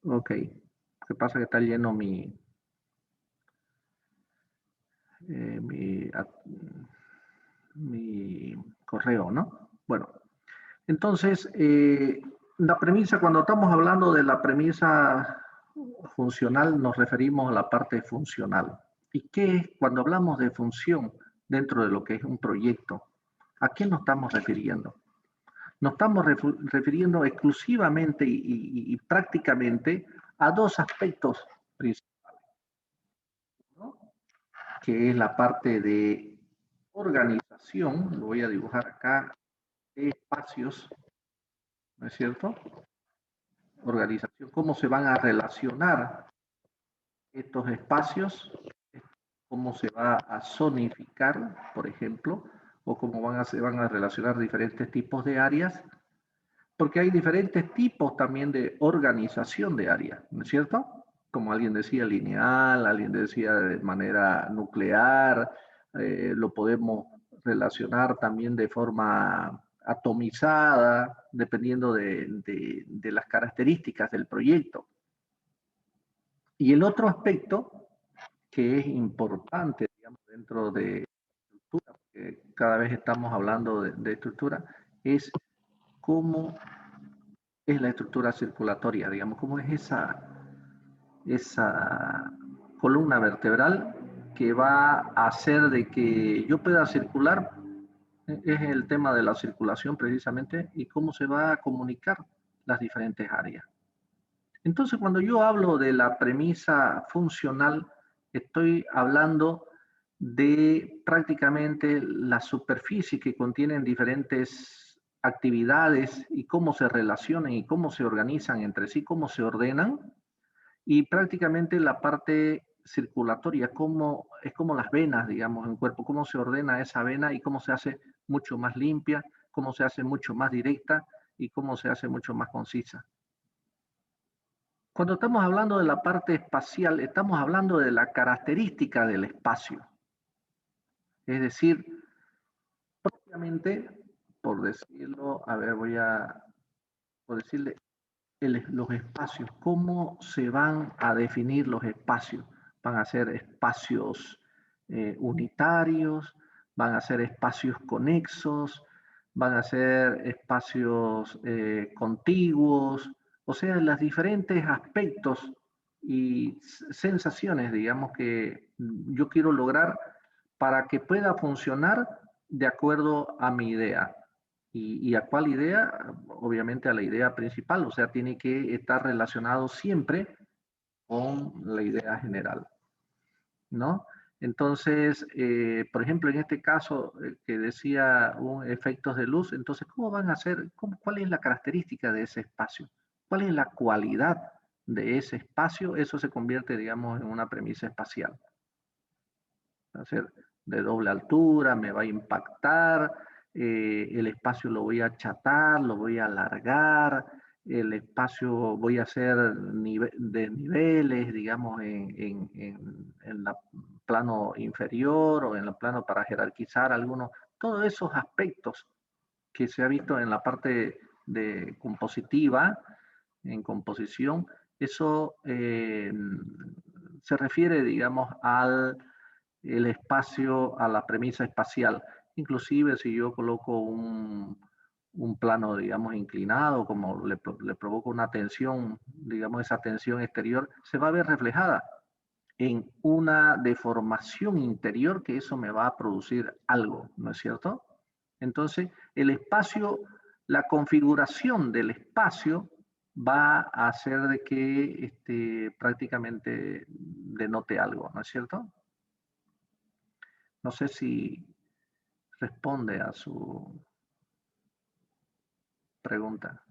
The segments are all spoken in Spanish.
Ok. ¿Qué pasa? Que está lleno mi, mi correo, ¿no? Bueno, entonces, la premisa, cuando estamos hablando de la premisa funcional, nos referimos a la parte funcional. ¿Y qué es cuando hablamos de función dentro de lo que es un proyecto? ¿A qué nos estamos refiriendo? Nos estamos refiriendo exclusivamente y prácticamente a dos aspectos principales, ¿no? Que es la parte de organización, lo voy a dibujar acá, de espacios, ¿no es cierto? Organización, cómo se van a relacionar estos espacios, cómo se va a zonificar, por ejemplo, o cómo se van a relacionar diferentes tipos de áreas, porque hay diferentes tipos también de organización de áreas, ¿no es cierto? Como alguien decía, lineal, alguien decía de manera nuclear, lo podemos relacionar también de forma atomizada, dependiendo de las características del proyecto. Y el otro aspecto que es importante, digamos, dentro de estructura, porque cada vez estamos hablando de estructura, es cómo es la estructura circulatoria, digamos, cómo es esa columna vertebral que va a hacer de que yo pueda circular, es el tema de la circulación precisamente, y cómo se va a comunicar las diferentes áreas. Entonces, cuando yo hablo de la premisa funcional, estoy hablando de prácticamente la superficie que contienen diferentes actividades y cómo se relacionan y cómo se organizan entre sí, cómo se ordenan, y prácticamente la parte circulatoria, cómo, es como las venas, digamos, en el cuerpo, cómo se ordena esa vena y cómo se hace mucho más limpia, cómo se hace mucho más directa y cómo se hace mucho más concisa. Cuando estamos hablando de la parte espacial, estamos hablando de la característica del espacio. Es decir, propiamente, por decirlo, a ver, por decirle, los espacios, cómo se van a definir los espacios. Van a ser espacios unitarios, van a ser espacios conexos, van a ser espacios contiguos, o sea, los diferentes aspectos y sensaciones, digamos, que yo quiero lograr para que pueda funcionar de acuerdo a mi idea. ¿Y a cuál idea? Obviamente a la idea principal, o sea, tiene que estar relacionado siempre con la idea general, ¿no? Entonces, por ejemplo, en este caso que decía efectos de luz, entonces, ¿cómo van a ser? ¿Cuál es la característica de ese espacio? ¿Cuál es la cualidad de ese espacio? Eso se convierte, digamos, en una premisa espacial. Va a ser de doble altura, me va a impactar, el espacio lo voy a achatar, lo voy a alargar, el espacio voy a hacer de niveles, digamos, en el plano inferior o en el plano para jerarquizar algunos, todos esos aspectos que se ha visto en la parte de compositiva, en composición, eso se refiere, digamos, al el espacio, a la premisa espacial. Inclusive si yo coloco un plano, digamos, inclinado, como le provoco una tensión, digamos, esa tensión exterior, se va a ver reflejada en una deformación interior que eso me va a producir algo, ¿no es cierto? Entonces, el espacio, la configuración del espacio va a hacer de que prácticamente denote algo, ¿no es cierto? No sé si responde a su pregunta.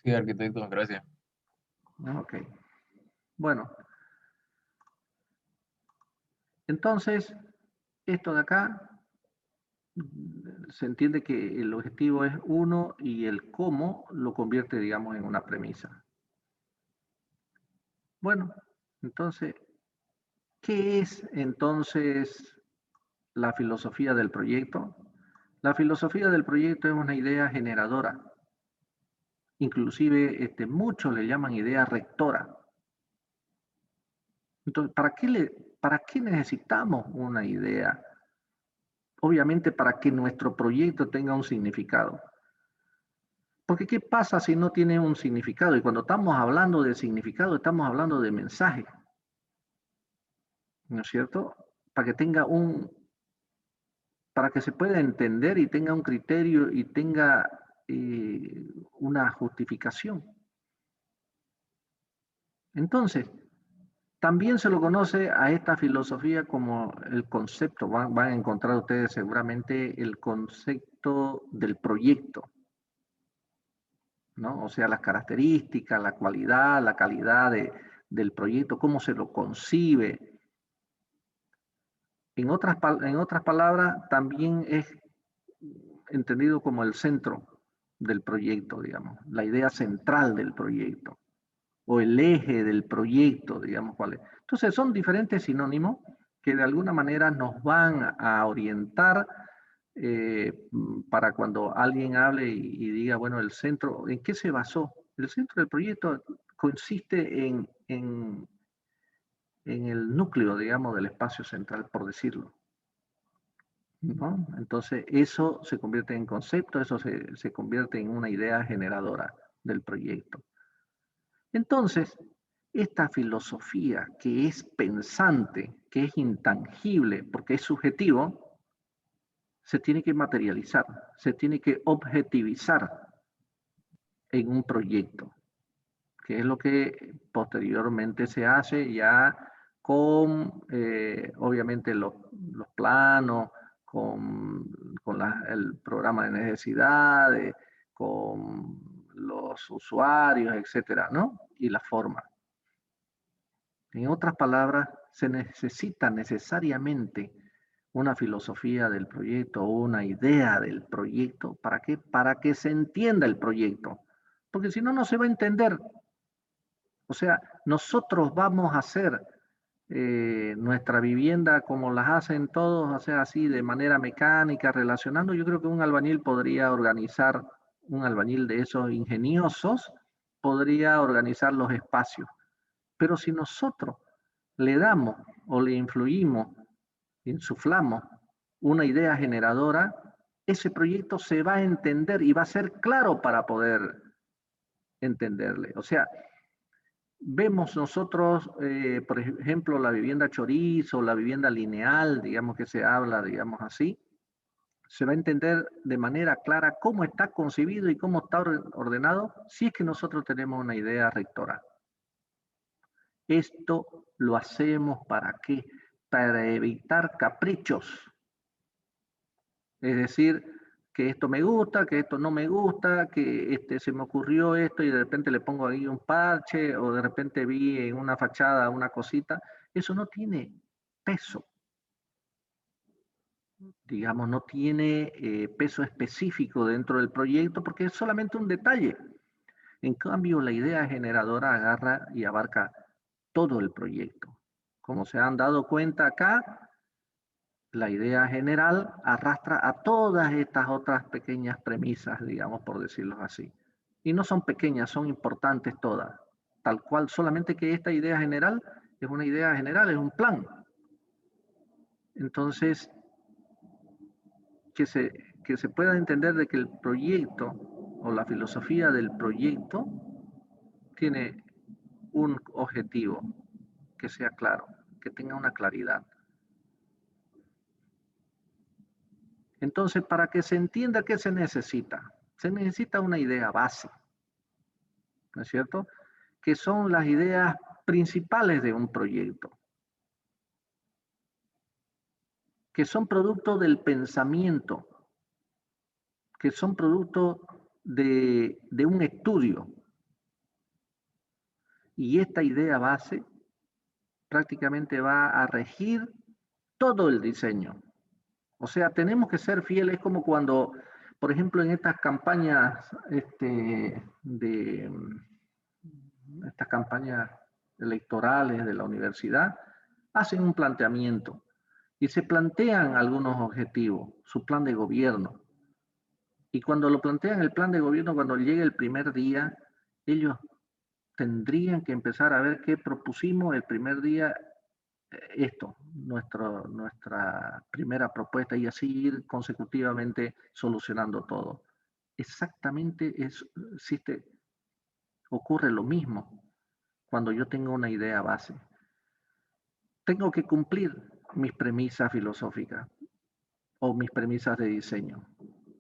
Sí, arquitecto, gracias. Ok. Bueno, entonces, esto de acá se entiende que el objetivo es uno y el cómo lo convierte, digamos, en una premisa. Bueno, entonces, ¿qué es entonces la filosofía del proyecto? La filosofía del proyecto es una idea generadora Inclusive muchos le llaman idea rectora. Entonces, ¿para qué necesitamos una idea? Obviamente para que nuestro proyecto tenga un significado. Porque ¿qué pasa si no tiene un significado? Y cuando estamos hablando de significado, estamos hablando de mensaje. ¿No es cierto? Para que tenga para que se pueda entender y tenga un criterio y tenga una justificación. Entonces, también se lo conoce a esta filosofía como el concepto, van a encontrar ustedes seguramente el concepto del proyecto, ¿no? O sea, las características, la cualidad, la calidad del proyecto, cómo se lo concibe. En otras palabras, también es entendido como el centro del proyecto, digamos, la idea central del proyecto o el eje del proyecto, digamos cuál es. Entonces son diferentes sinónimos que de alguna manera nos van a orientar para cuando alguien hable y diga, bueno, el centro, ¿en qué se basó? El centro del proyecto consiste en el núcleo, digamos, del espacio central, por decirlo, ¿no? Entonces eso se convierte en concepto, eso se convierte en una idea generadora del proyecto. Entonces, esta filosofía que es pensante, que es intangible, porque es subjetivo, se tiene que materializar, se tiene que objetivizar en un proyecto, que es lo que posteriormente se hace ya con, obviamente, los planos, con el programa de necesidades, con los usuarios, etcétera, ¿no? Y la forma. En otras palabras, se necesita necesariamente una filosofía del proyecto o una idea del proyecto. ¿Para qué? Para que se entienda el proyecto. Porque si no, no se va a entender. O sea, nosotros vamos a hacer nuestra vivienda como las hacen todos, o sea, así de manera mecánica, relacionando. Yo creo que un albañil podría organizar, un albañil de esos ingeniosos, podría organizar los espacios. Pero si nosotros le damos o le influimos, insuflamos una idea generadora, ese proyecto se va a entender y va a ser claro para poder entenderle. O sea, vemos nosotros, por ejemplo, la vivienda chorizo, la vivienda lineal, digamos que se habla, digamos así, se va a entender de manera clara cómo está concebido y cómo está ordenado si es que nosotros tenemos una idea rectora. Esto lo hacemos ¿para qué? Para evitar caprichos. Es decir, que esto me gusta, que esto no me gusta, que se me ocurrió esto y de repente le pongo ahí un parche o de repente vi en una fachada una cosita. Eso no tiene peso. Digamos, no tiene peso específico dentro del proyecto porque es solamente un detalle. En cambio, la idea generadora agarra y abarca todo el proyecto. Como se han dado cuenta acá, la idea general arrastra a todas estas otras pequeñas premisas, digamos, por decirlo así. Y no son pequeñas, son importantes todas. Tal cual, solamente que esta idea general es una idea general, es un plan. Entonces, que se pueda entender de que el proyecto o la filosofía del proyecto tiene un objetivo, que sea claro, que tenga una claridad. Entonces, para que se entienda qué se necesita una idea base, ¿no es cierto? Que son las ideas principales de un proyecto, que son producto del pensamiento, que son producto de un estudio. Y esta idea base prácticamente va a regir todo el diseño. O sea, tenemos que ser fieles, como cuando, por ejemplo, en estas campañas estas campañas electorales de la universidad, hacen un planteamiento y se plantean algunos objetivos, su plan de gobierno. Y cuando lo plantean el plan de gobierno, cuando llegue el primer día, ellos tendrían que empezar a ver qué propusimos el primer día, esto, nuestra primera propuesta, y así ir consecutivamente solucionando todo. Exactamente ocurre lo mismo cuando yo tengo una idea base. Tengo que cumplir mis premisas filosóficas o mis premisas de diseño.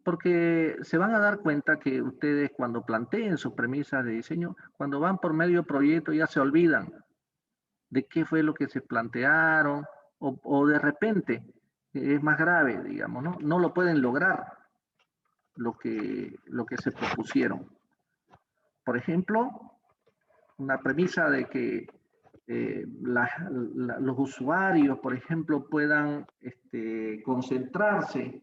Porque se van a dar cuenta que ustedes cuando planteen sus premisas de diseño, cuando van por medio proyecto ya se olvidan de qué fue lo que se plantearon o de repente es más grave, digamos, ¿no? No lo pueden lograr lo que se propusieron. Por ejemplo, una premisa de que los usuarios, por ejemplo, puedan concentrarse,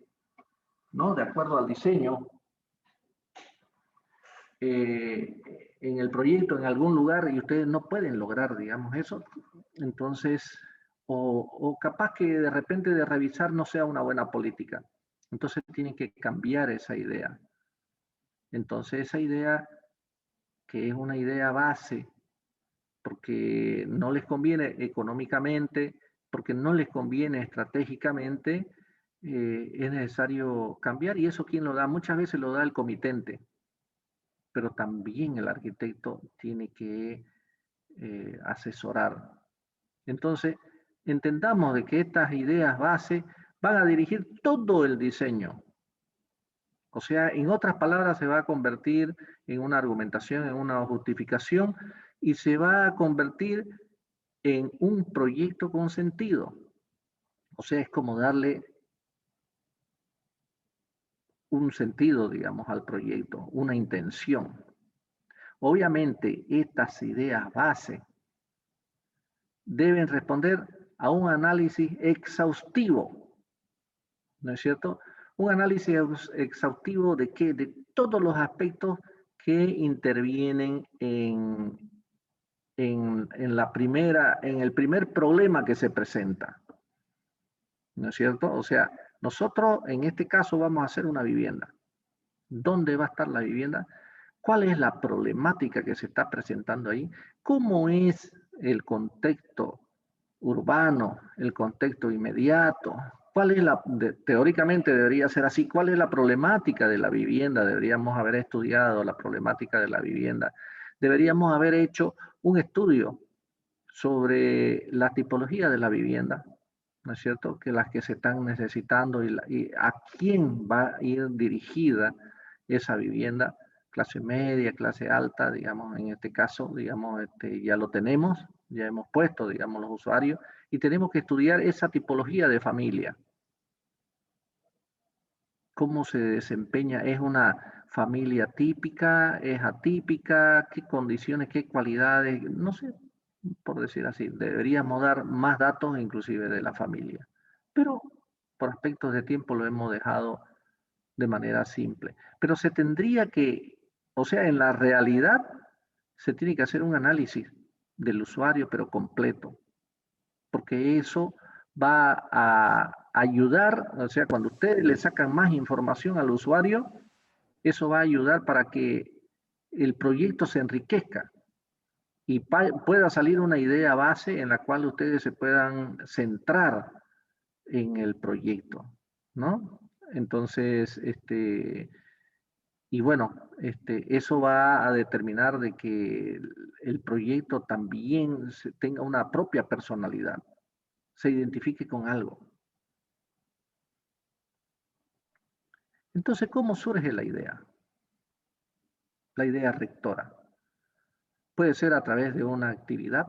¿no? De acuerdo al diseño, en el proyecto, en algún lugar, y ustedes no pueden lograr, digamos, eso. Entonces, o capaz que de repente de revisar no sea una buena política. Entonces tienen que cambiar esa idea. Entonces esa idea, que es una idea base, porque no les conviene económicamente, porque no les conviene estratégicamente, es necesario cambiar. ¿Y eso quién lo da? Muchas veces lo da el comitente, pero también el arquitecto tiene que asesorar. Entonces, entendamos de que estas ideas base van a dirigir todo el diseño. O sea, en otras palabras, se va a convertir en una argumentación, en una justificación, y se va a convertir en un proyecto con sentido. O sea, es como darle un sentido, digamos, al proyecto, una intención. Obviamente, estas ideas base deben responder a un análisis exhaustivo, ¿no es cierto? Un análisis exhaustivo de qué, de todos los aspectos que intervienen en el primer problema que se presenta, ¿no es cierto? O sea, nosotros en este caso vamos a hacer una vivienda. ¿Dónde va a estar la vivienda? ¿Cuál es la problemática que se está presentando ahí? ¿Cómo es el contexto urbano, el contexto inmediato? ¿Cuál es teóricamente debería ser así? ¿Cuál es la problemática de la vivienda? Deberíamos haber estudiado la problemática de la vivienda. Deberíamos haber hecho un estudio sobre la tipología de la vivienda, ¿no es cierto? Que las que se están necesitando y a quién va a ir dirigida esa vivienda, clase media, clase alta, digamos, en este caso, digamos, ya lo tenemos, ya hemos puesto, digamos, los usuarios, y tenemos que estudiar esa tipología de familia. ¿Cómo se desempeña? ¿Es una familia típica? ¿Es atípica? ¿Qué condiciones, qué cualidades? No sé, por decir así, deberíamos dar más datos inclusive de la familia. Pero por aspectos de tiempo lo hemos dejado de manera simple. Pero se tendría que, o sea, en la realidad se tiene que hacer un análisis del usuario, pero completo, porque eso va a ayudar, o sea, cuando ustedes le sacan más información al usuario, eso va a ayudar para que el proyecto se enriquezca y pueda salir una idea base en la cual ustedes se puedan centrar en el proyecto, ¿no? Entonces, y bueno, eso va a determinar de que el proyecto también tenga una propia personalidad, se identifique con algo. Entonces, ¿cómo surge la idea? La idea rectora. Puede ser a través de una actividad,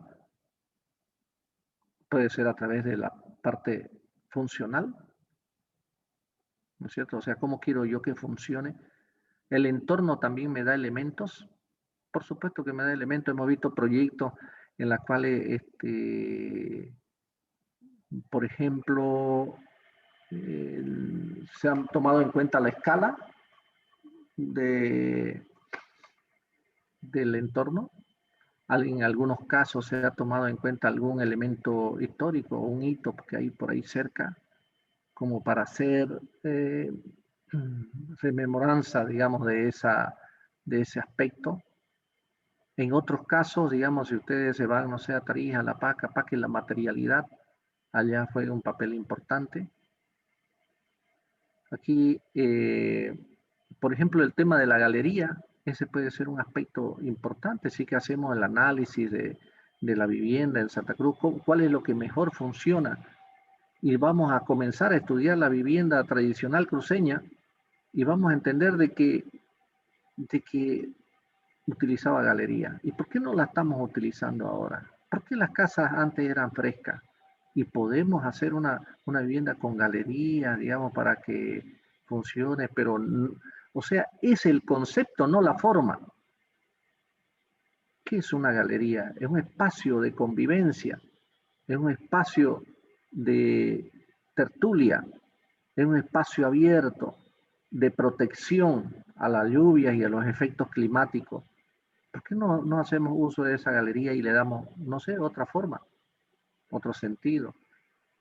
puede ser a través de la parte funcional, ¿no es cierto? O sea, ¿cómo quiero yo que funcione? El entorno también me da elementos, por supuesto que me da elementos. Hemos visto proyectos en los cuales, por ejemplo, se han tomado en cuenta la escala del entorno. En algunos casos se ha tomado en cuenta algún elemento histórico o un hito que hay por ahí cerca, como para hacer rememoranza, digamos, de ese aspecto. En otros casos, digamos, si ustedes se van, no sé, a Tarija, a La Paz, capaz que la materialidad allá juega un papel importante. Aquí, por ejemplo, el tema de la galería, ese puede ser un aspecto importante. Sí que hacemos el análisis de la vivienda en Santa Cruz, cuál es lo que mejor funciona. Y vamos a comenzar a estudiar la vivienda tradicional cruceña y vamos a entender de que utilizaba galería. ¿Y por qué no la estamos utilizando ahora? ¿Por qué las casas antes eran frescas? Y podemos hacer una vivienda con galería, digamos, para que funcione, pero, o sea, es el concepto, no la forma. ¿Qué es una galería? Es un espacio de convivencia, es un espacio de tertulia, es un espacio abierto de protección a las lluvias y a los efectos climáticos. ¿Por qué no hacemos uso de esa galería y le damos, no sé, otra forma, otro sentido?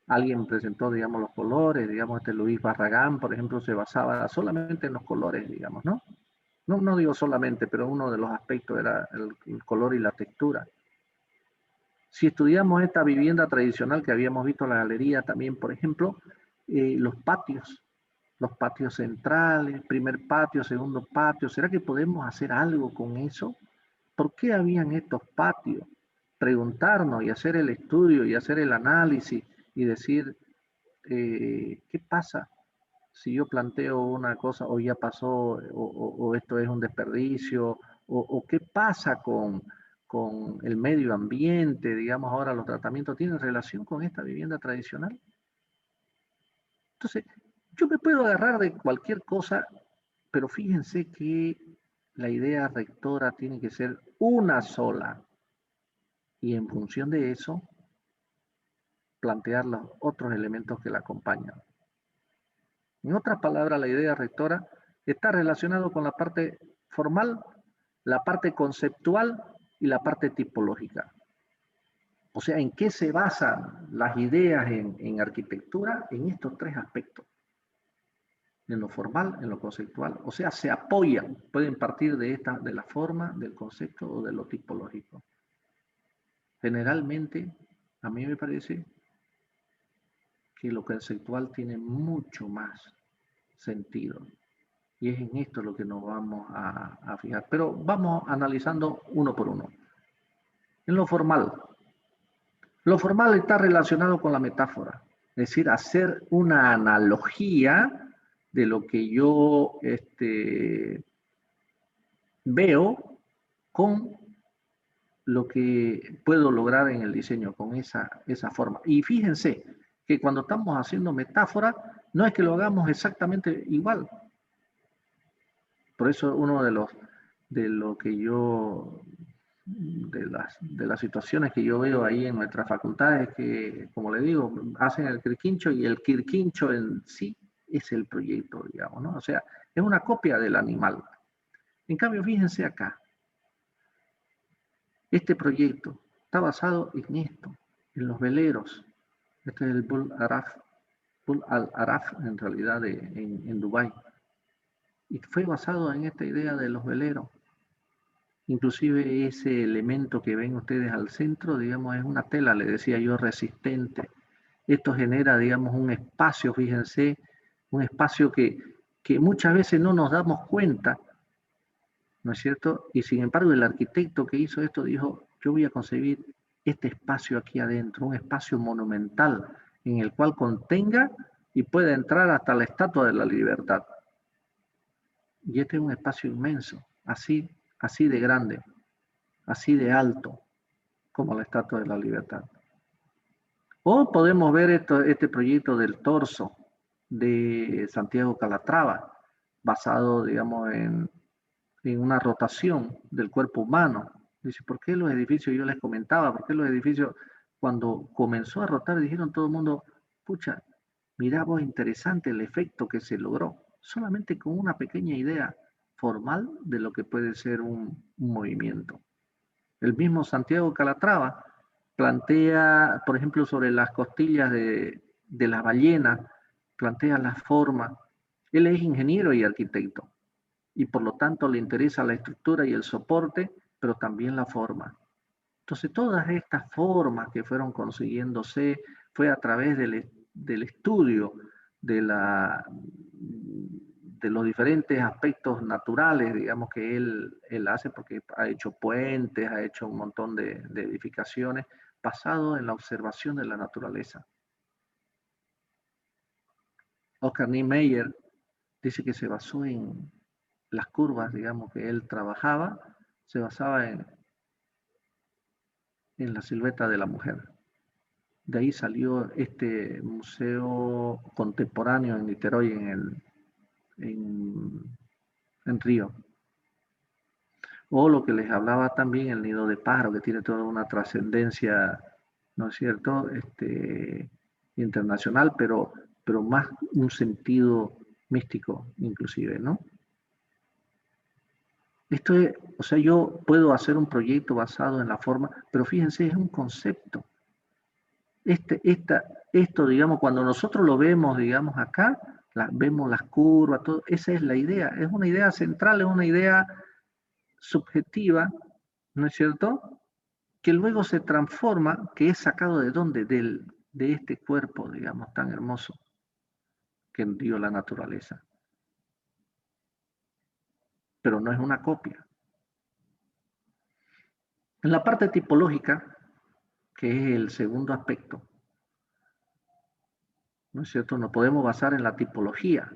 Alguien presentó, digamos, los colores, digamos, Luis Barragán, por ejemplo, se basaba solamente en los colores, digamos, ¿no? No digo solamente, pero uno de los aspectos era el color y la textura. Si estudiamos esta vivienda tradicional que habíamos visto en la galería también, por ejemplo, los patios centrales, primer patio, segundo patio, ¿será que podemos hacer algo con eso? ¿Por qué habían estos patios? Preguntarnos y hacer el estudio y hacer el análisis y decir, ¿qué pasa si yo planteo una cosa o ya pasó o esto es un desperdicio? O qué pasa con el medio ambiente? Digamos, ahora los tratamientos tienen relación con esta vivienda tradicional. Entonces, yo me puedo agarrar de cualquier cosa, pero fíjense que la idea rectora tiene que ser una sola y en función de eso plantear los otros elementos que la acompañan. En otras palabras, la idea rectora está relacionado con la parte formal, la parte conceptual y la parte tipológica. O sea, ¿en qué se basan las ideas en arquitectura? En estos tres aspectos. En lo formal, en lo conceptual. O sea, se apoyan, pueden partir de la forma, del concepto o de lo tipológico. Generalmente, a mí me parece que lo conceptual tiene mucho más sentido. Y es en esto lo que nos vamos a fijar. Pero vamos analizando uno por uno. En lo formal está relacionado con la metáfora. Es decir, hacer una analogía de lo que yo veo con lo que puedo lograr en el diseño, con esa forma. Y fíjense que cuando estamos haciendo metáfora, no es que lo hagamos exactamente igual. Por eso uno de las situaciones que yo veo ahí en nuestras facultades es que, como le digo, hacen el quirquincho y el quirquincho en sí es el proyecto, digamos, ¿no? O sea, es una copia del animal. En cambio, fíjense acá, este proyecto está basado en esto, en los veleros. Este es el Bul Al Araf, en realidad, en Dubái. Y fue basado en esta idea de los veleros. Inclusive ese elemento que ven ustedes al centro, digamos, es una tela, le decía yo, resistente. Esto genera, digamos, un espacio, fíjense, un espacio que muchas veces no nos damos cuenta, ¿no es cierto? Y sin embargo el arquitecto que hizo esto dijo, yo voy a concebir este espacio aquí adentro, un espacio monumental en el cual contenga y pueda entrar hasta la Estatua de la Libertad. Y este es un espacio inmenso, así de grande, así de alto, como la Estatua de la Libertad. O podemos ver este proyecto del torso de Santiago Calatrava, basado, digamos, en una rotación del cuerpo humano. Dice, ¿por qué los edificios, yo les comentaba, por qué los edificios cuando comenzó a rotar dijeron todo el mundo, pucha, mirá vos, interesante el efecto que se logró, solamente con una pequeña idea formal de lo que puede ser un movimiento. El mismo Santiago Calatrava plantea, por ejemplo, sobre las costillas de la ballena, plantea la forma Él es ingeniero y arquitecto y por lo tanto le interesa la estructura y el soporte, pero también la forma. Entonces todas estas formas que fueron consiguiéndose fue a través del estudio de los diferentes aspectos naturales, digamos, que él hace, porque ha hecho puentes, ha hecho un montón de edificaciones, basado en la observación de la naturaleza. Oscar Niemeyer dice que se basó en las curvas, digamos, que él trabajaba, se basaba en la silueta de la mujer. De ahí salió este museo contemporáneo en Niterói, en Río. O lo que les hablaba también, el nido de pájaro, que tiene toda una trascendencia, ¿no es cierto?, internacional, pero más un sentido místico, inclusive, ¿no? Esto es, o sea, yo puedo hacer un proyecto basado en la forma, pero fíjense, es un concepto. Esto, digamos, cuando nosotros lo vemos, digamos, acá, vemos las curvas, todo, esa es la idea, es una idea central, es una idea subjetiva, ¿no es cierto?, que luego se transforma, que es sacado de dónde, de este cuerpo, digamos, tan hermoso que dio la naturaleza. Pero no es una copia. En la parte tipológica, que es el segundo aspecto, ¿no es cierto?, nos podemos basar en la tipología.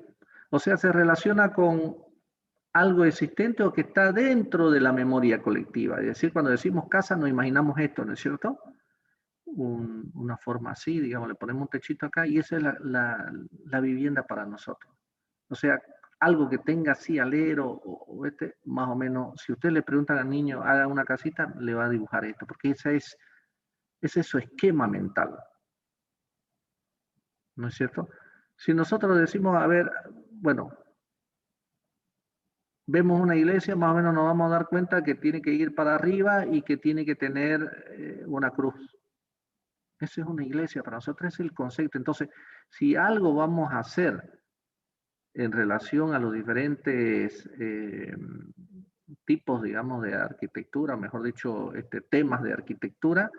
O sea, se relaciona con algo existente o que está dentro de la memoria colectiva. Es decir, cuando decimos casa nos imaginamos esto, ¿no es cierto? Una forma así, digamos, le ponemos un techito acá y esa es la vivienda para nosotros. O sea, algo que tenga así alero o más o menos, si usted le pregunta al niño, haga una casita, le va a dibujar esto, porque ese es su esquema mental. ¿No es cierto? Si nosotros decimos, a ver, bueno, vemos una iglesia, más o menos nos vamos a dar cuenta que tiene que ir para arriba y que tiene que tener una cruz. Esa es una iglesia, para nosotros es el concepto. Entonces, si algo vamos a hacer en relación a los diferentes tipos, digamos, de arquitectura, mejor dicho, temas de arquitectura,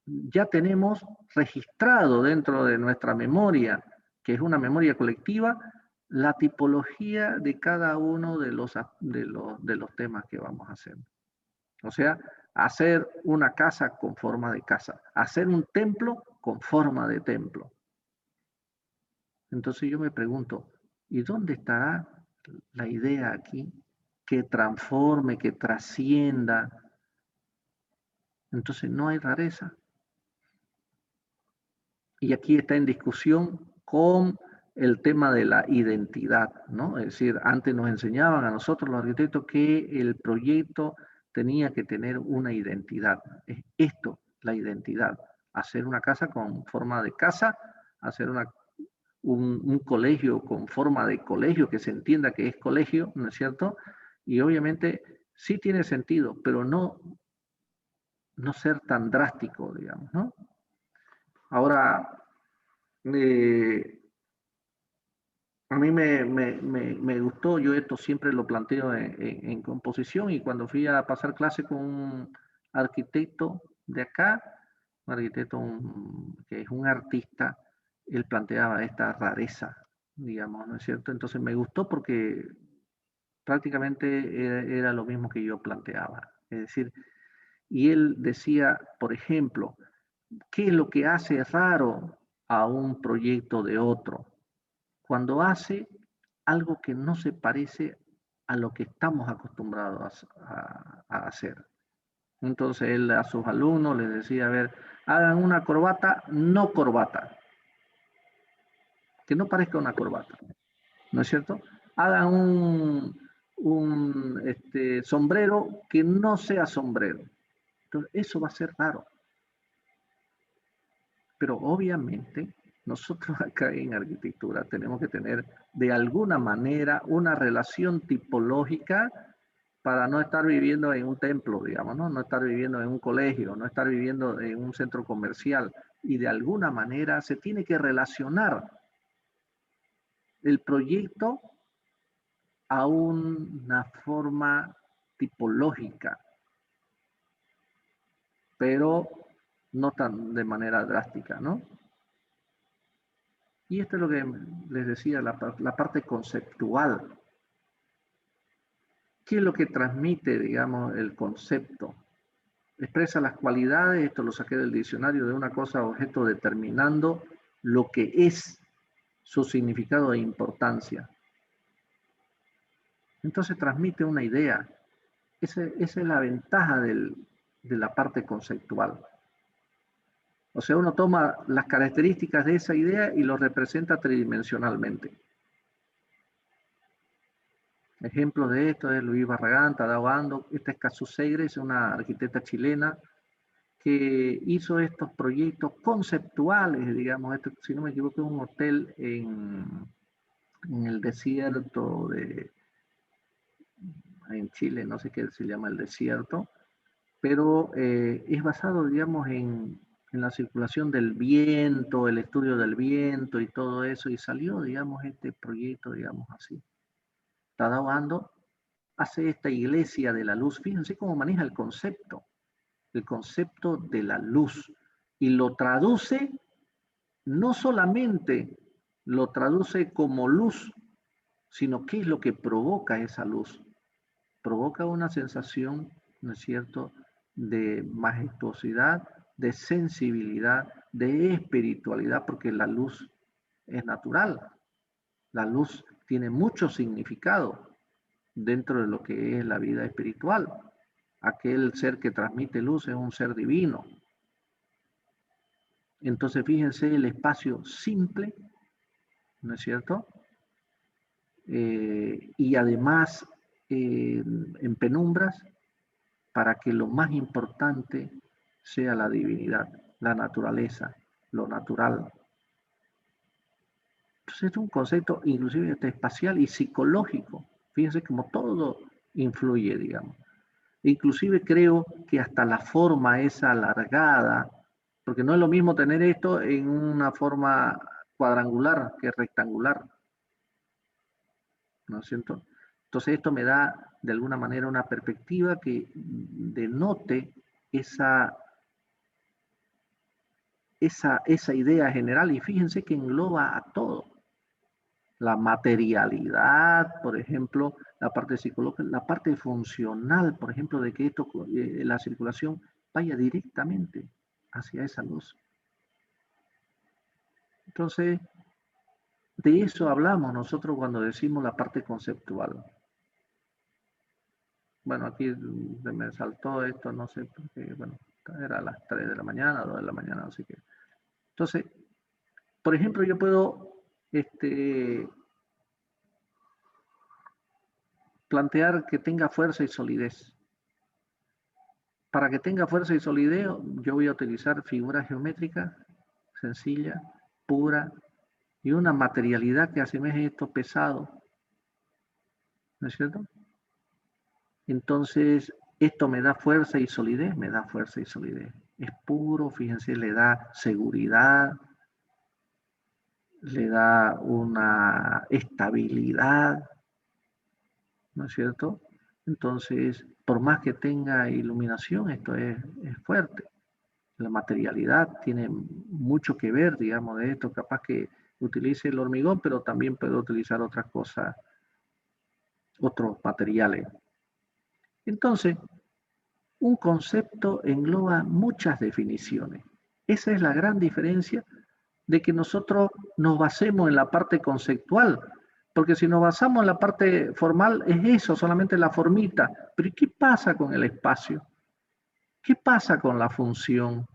ya tenemos registrado dentro de nuestra memoria, que es una memoria colectiva, la tipología de cada uno de los temas que vamos a hacer. O sea, hacer una casa con forma de casa, hacer un templo con forma de templo. Entonces yo me pregunto, ¿y dónde estará la idea aquí que transforme, que trascienda? Entonces no hay rareza. Y aquí está en discusión con el tema de la identidad, ¿no? Es decir, antes nos enseñaban a nosotros los arquitectos que el proyecto tenía que tener una identidad. Es esto, la identidad. Hacer una casa con forma de casa, hacer un colegio con forma de colegio, que se entienda que es colegio, ¿no es cierto? Y obviamente sí tiene sentido, pero no ser tan drástico, digamos, ¿no? Ahora, a mí me gustó, yo esto siempre lo planteo en composición, y cuando fui a pasar clase con un arquitecto de acá, un arquitecto que es un artista, él planteaba esta rareza, digamos, ¿no es cierto? Entonces me gustó porque prácticamente era lo mismo que yo planteaba. Es decir, y él decía, por ejemplo, ¿qué es lo que hace raro a un proyecto de otro? Cuando hace algo que no se parece a lo que estamos acostumbrados a hacer. Entonces él a sus alumnos les decía, a ver, hagan una corbata, no corbata, que no parezca una corbata, ¿no es cierto? Hagan un sombrero que no sea sombrero. Entonces eso va a ser raro. Pero obviamente nosotros acá en arquitectura tenemos que tener de alguna manera una relación tipológica para no estar viviendo en un templo, digamos, ¿no? No estar viviendo en un colegio, no estar viviendo en un centro comercial. Y de alguna manera se tiene que relacionar el proyecto a una forma tipológica, pero no tan de manera drástica, ¿no? Y esto es lo que les decía, la parte conceptual. ¿Qué es lo que transmite, digamos, el concepto? Expresa las cualidades, esto lo saqué del diccionario, de una cosa objeto determinando lo que es su significado e importancia. Entonces transmite una idea. Esa es la ventaja de la parte conceptual. O sea, uno toma las características de esa idea y lo representa tridimensionalmente. Ejemplos de esto es Luis Barragán, Tadao Ando. Esta es Casu Segre, es una arquitecta chilena que hizo estos proyectos conceptuales, digamos, esto, si no me equivoco, es un hotel en el desierto en Chile, no sé qué se llama el desierto, pero es basado, digamos, en la circulación del viento, el estudio del viento y todo eso, y salió, digamos, este proyecto, digamos así. Tadao Ando hace esta iglesia de la luz, fíjense cómo maneja el concepto de la luz, y lo traduce, no solamente lo traduce como luz, sino qué es lo que provoca esa luz. Provoca una sensación, ¿no es cierto?, de majestuosidad, de sensibilidad, de espiritualidad, porque la luz es natural. La luz tiene mucho significado dentro de lo que es la vida espiritual. Aquel ser que transmite luz es un ser divino. Entonces, fíjense el espacio simple, ¿no es cierto? Y además en penumbras, para que lo más importante sea la divinidad, la naturaleza, lo natural. Entonces es un concepto inclusive espacial y psicológico. Fíjense como todo influye, digamos. Inclusive creo que hasta la forma esa alargada, porque no es lo mismo tener esto en una forma cuadrangular que rectangular, ¿no es cierto? Entonces esto me da de alguna manera una perspectiva que denote esa idea general, y fíjense que engloba a todo. La materialidad, por ejemplo, la parte psicológica, la parte funcional, por ejemplo, de que esto, la circulación vaya directamente hacia esa luz. Entonces, de eso hablamos nosotros cuando decimos la parte conceptual. Bueno, aquí me saltó esto, no sé, porque, bueno, era a las 3 de la mañana, 2 de la mañana, así que. Entonces, por ejemplo, yo puedo plantear que tenga fuerza y solidez. Para que tenga fuerza y solidez, yo voy a utilizar figuras geométricas sencilla, pura, y una materialidad que asemeje esto pesado, ¿no es cierto? Entonces, esto me da fuerza y solidez, me da fuerza y solidez. Es puro, fíjense, le da seguridad, le da una estabilidad, ¿no es cierto? Entonces, por más que tenga iluminación, esto es fuerte. La materialidad tiene mucho que ver, digamos, de esto. Capaz que utilice el hormigón, pero también puedo utilizar otras cosas, otros materiales. Entonces, un concepto engloba muchas definiciones. Esa es la gran diferencia de que nosotros nos basemos en la parte conceptual, porque si nos basamos en la parte formal es eso, solamente la formita. Pero ¿qué pasa con el espacio? ¿Qué pasa con la función?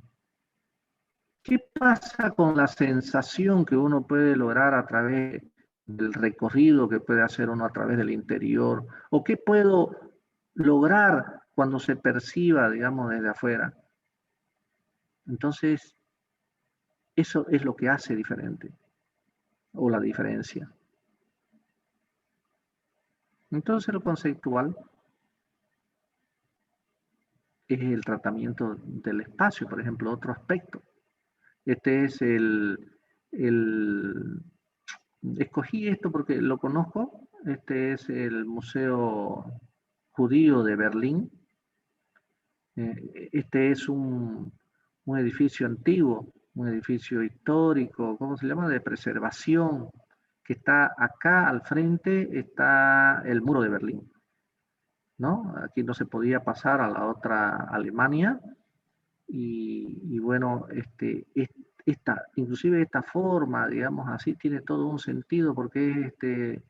¿Qué pasa con la sensación que uno puede lograr a través del recorrido que puede hacer uno a través del interior? ¿O qué puedo lograr cuando se perciba, digamos, desde afuera? Entonces, eso es lo que hace diferente, o la diferencia. Entonces, lo conceptual es el tratamiento del espacio, por ejemplo, otro aspecto. Este es escogí esto porque lo conozco, Este es el Museo Judío de Berlín. Este es un edificio antiguo, un edificio histórico, ¿cómo se llama? De preservación, que está acá al frente, está el muro de Berlín, ¿no? Aquí no se podía pasar a la otra Alemania y bueno, inclusive esta forma, digamos así, tiene todo un sentido porque es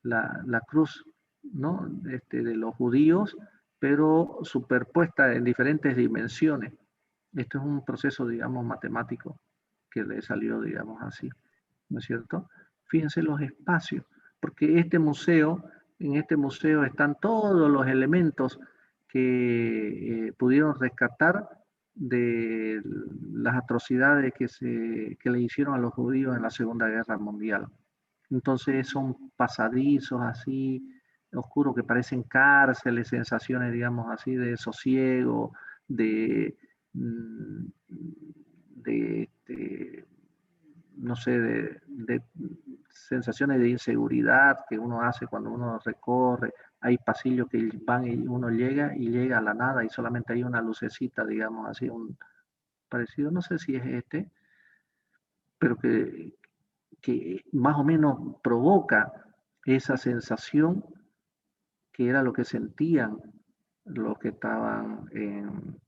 la cruz, ¿no? De los judíos, pero superpuesta en diferentes dimensiones. Esto es un proceso, digamos, matemático que le salió, digamos así, ¿no es cierto? Fíjense los espacios, porque en este museo están todos los elementos que pudieron rescatar de las atrocidades que le hicieron a los judíos en la Segunda Guerra Mundial. Entonces son pasadizos así, oscuros, que parecen cárceles, sensaciones, digamos así, de sosiego, de, mm, de no sé, de sensaciones de inseguridad que uno hace cuando uno recorre. Hay pasillos que van y uno llega a la nada y solamente hay una lucecita, digamos así, un parecido, no sé si es pero que más o menos provoca esa sensación que era lo que sentían los que estaban en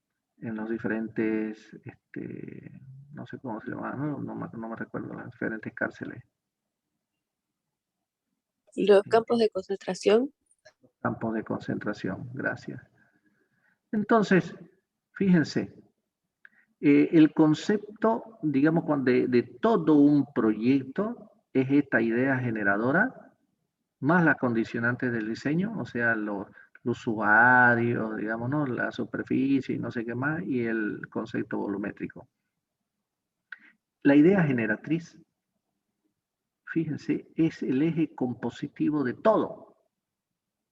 los diferentes, no sé cómo se llama, no me recuerdo, las diferentes cárceles, Los campos de concentración. campos de concentración, gracias. Entonces, fíjense, el concepto, digamos, de todo un proyecto es esta idea generadora, más las condicionantes del diseño, o sea, los usuarios, digamos, ¿no? La superficie y no sé qué más, y el concepto volumétrico. La idea generatriz, fíjense, es el eje compositivo de todo,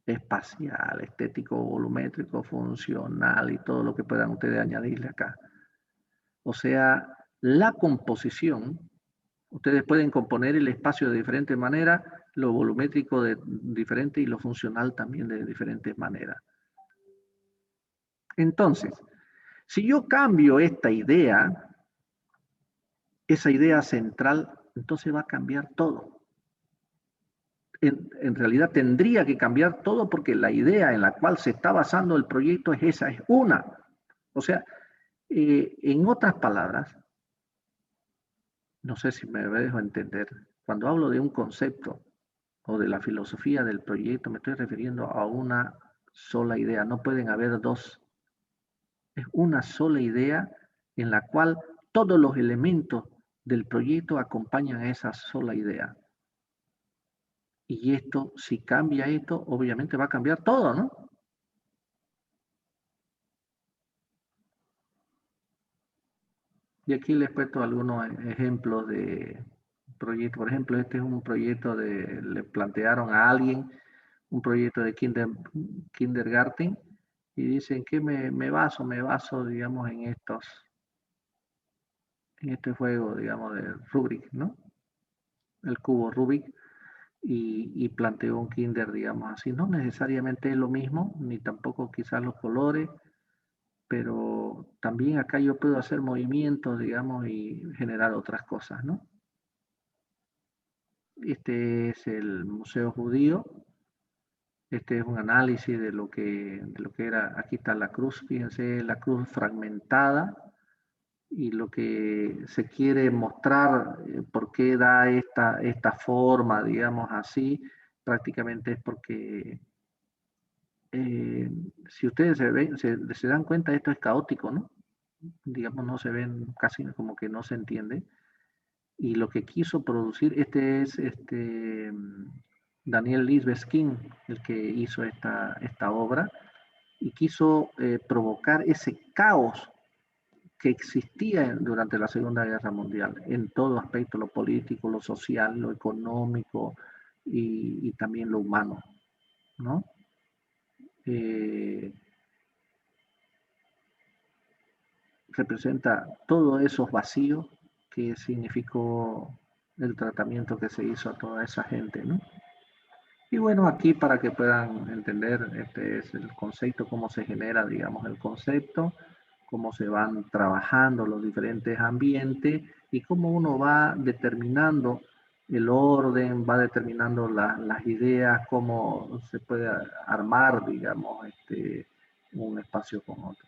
espacial, estético, volumétrico, funcional y todo lo que puedan ustedes añadirle acá. O sea, la composición, ustedes pueden componer el espacio de diferentes maneras, lo volumétrico de diferente y lo funcional también de diferentes maneras. Entonces, si yo cambio esta idea, esa idea central, entonces va a cambiar todo. En realidad tendría que cambiar todo porque la idea en la cual se está basando el proyecto es esa, es una. O sea, en otras palabras, no sé si me dejo entender, cuando hablo de un concepto o de la filosofía del proyecto, me estoy refiriendo a una sola idea, no pueden haber dos. Es una sola idea en la cual todos los elementos del proyecto acompañan a esa sola idea. Y esto, si cambia esto, obviamente va a cambiar todo, ¿no? Y aquí les puesto algunos ejemplos de proyectos. Por ejemplo, este es un proyecto le plantearon a alguien un proyecto de kindergarten y dicen que me baso, digamos, en este juego, digamos, de Rubik, ¿no? El cubo Rubik. Y planteó un kinder, digamos así. No necesariamente es lo mismo, ni tampoco quizás los colores, pero también acá yo puedo hacer movimientos, digamos, y generar otras cosas, ¿no? Este es el Museo Judío. Este es un análisis de lo que era, aquí está la cruz, fíjense, la cruz fragmentada y lo que se quiere mostrar, por qué da esta forma, digamos así, prácticamente es porque si ustedes se dan cuenta, esto es caótico, ¿no? Digamos, no se ven, casi como que no se entiende. Y lo que quiso producir, este es Daniel Libeskind, el que hizo esta obra, y quiso provocar ese caos que existía durante la Segunda Guerra Mundial, en todo aspecto, lo político, lo social, lo económico y también lo humano, ¿no? Eh, representa todos esos vacíos que significó el tratamiento que se hizo a toda esa gente, ¿no? Y bueno, aquí para que puedan entender, este es el concepto, cómo se genera, digamos, el concepto, cómo se van trabajando los diferentes ambientes y cómo uno va determinando el orden, va determinando las ideas, cómo se puede armar, digamos, un espacio con otro.